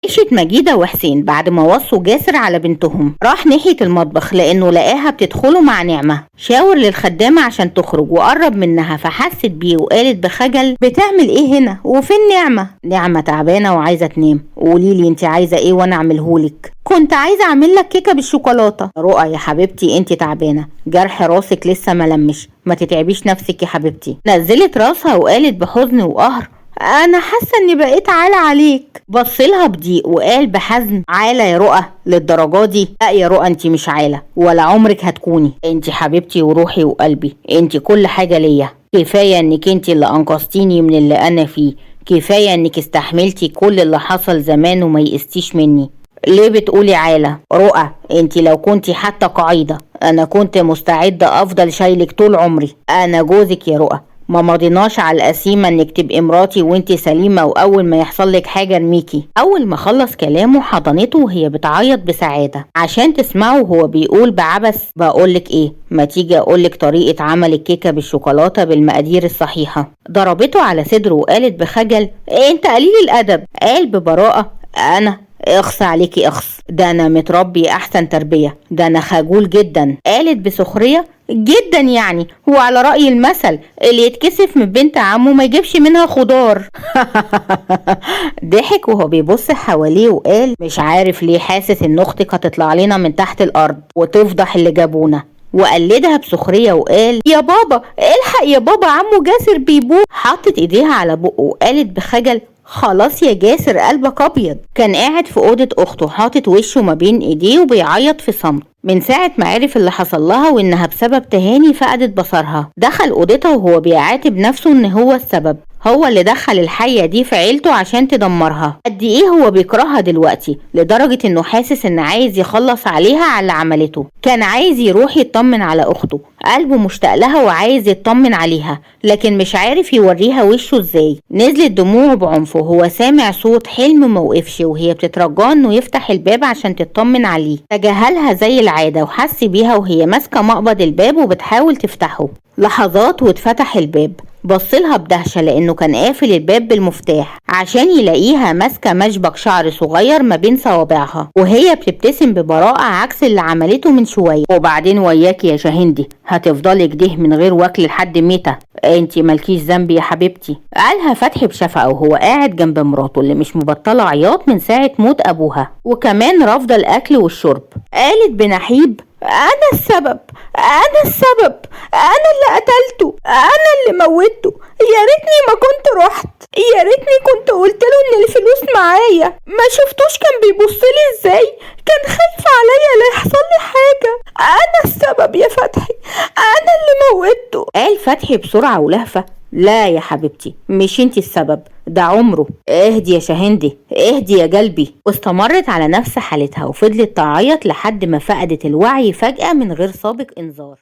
مشيت مجيدة وحسين بعد ما وصوا جاسر على بنتهم. راح ناحية المطبخ لأنه لقاها بتدخله مع نعمة. شاور للخدامة عشان تخرج وقرب منها فحست بيه وقالت بخجل بتعمل ايه هنا وفين نعمة؟ نعمة تعبانة وعايزة تنام. قوليلي انت عايزة ايه وانا اعملهولك. كنت عايزة اعمل لك كيكة بالشوكولاتة. رؤى يا حبيبتي انت تعبانة، جرح راسك لسه ملمش، ما تتعبيش نفسك يا حبيبتي. نزلت راسها وقالت بحزن وقهر انا حاسه اني بقيت عالة عليك. بصلها بضيق وقال بحزن عالة يا رؤى للدرجه دي؟ لا يا رؤى انت مش عالة ولا عمرك هتكوني، انت حبيبتي وروحي وقلبي، انت كل حاجه ليا. كفايه انك انت اللي انقذتيني من اللي انا فيه، كفايه انك استحملتي كل اللي حصل زمان وما يقستيش مني. ليه بتقولي عالة؟ رؤى انت لو كنتي حتى قاعدة انا كنت مستعدة افضل شايلك طول عمري. انا جوزك يا رؤى، ما مضيناش على القسيمة انك تبقي مراتي وانتي سليمة واول ما يحصل لك حاجة ارميكي. اول ما خلص كلامه حضنته وهي بتعيط بسعادة عشان تسمعه وهو بيقول بعبث بقولك ايه، ما تيجي اقولك طريقة عمل الكيكة بالشوكولاتة بالمقادير الصحيحة. ضربته على صدره وقالت بخجل انت قليل الادب. قال ببراءة انا اخص عليكي اخص، ده انا متربي احسن تربية، ده انا خجول جدا. قالت بسخرية جدا يعني، وعلى رأي المثل اللي يتكسف من بنت عمه ما يجيبش منها خضار. ضحك وهو بيبص حواليه وقال مش عارف ليه حاسس ان اختك هتطلع لنا من تحت الارض وتفضح اللي جابونا. وقلدها بسخرية وقال يا بابا الحق يا بابا عمو جاسر بيبوق. حطت ايديها على بقه وقالت بخجل خلاص يا جاسر قلبك ابيض. كان قاعد في اوضه اخته حاطط وشه ما بين ايديه وبيعيط في صمت من ساعه ما عرف اللي حصل لها وانها بسبب تهاني فقدت بصرها. دخل اوضتها وهو بيعاتب نفسه ان هو السبب، هو اللي دخل الحية دي في عيلته عشان تدمرها. قد ايه هو بيكرهها دلوقتي لدرجة انه حاسس ان عايز يخلص عليها على اللي عملته. كان عايز يروح يطمن على اخته، قلبه مشتاق لها وعايز يطمن عليها لكن مش عارف يوريها وشه ازاي. نزلت دموعه بعنف وهو سامع صوت حلم موقفش وهي بتترجاه انه يفتح الباب عشان تطمن عليه. تجاهلها زي العادة وحس بيها وهي ماسكة مقبض الباب وبتحاول تفتحه. لحظات واتفتح الباب. بصلها بدهشة لانه كان قافل الباب بالمفتاح عشان يلاقيها ماسكة مشبك شعر صغير ما بين صوابعها وهي بتبتسم ببراءة عكس اللي عملته من شوية. وبعدين وياكي يا شاهندي هتفضلي كده من غير واكل لحد متى؟ انتي مالكيش ذنب يا حبيبتي. قالها فتحي بشفقة وهو قاعد جنب مراته اللي مش مبطلة عياط من ساعة موت ابوها وكمان رافضة الاكل والشرب. قالت بنحيب انا السبب، انا السبب، انا اللي قتلته، انا اللي موته. يا ريتني ما كنت رحت، يا ريتني كنت قلت له ان الفلوس معايا. ما شفتوش كان بيبصلي ازاي؟ كان خايف عليا لا يحصل لي حاجه. انا السبب يا فتحي، انا اللي موته. قال فتحي بسرعه ولهفه لا يا حبيبتي مش انتي السبب، ده عمره. اهدي يا شاهندي اهدي يا قلبي. واستمرت على نفس حالتها وفضلت تعيط لحد ما فقدت الوعي فجأة من غير سابق انذار.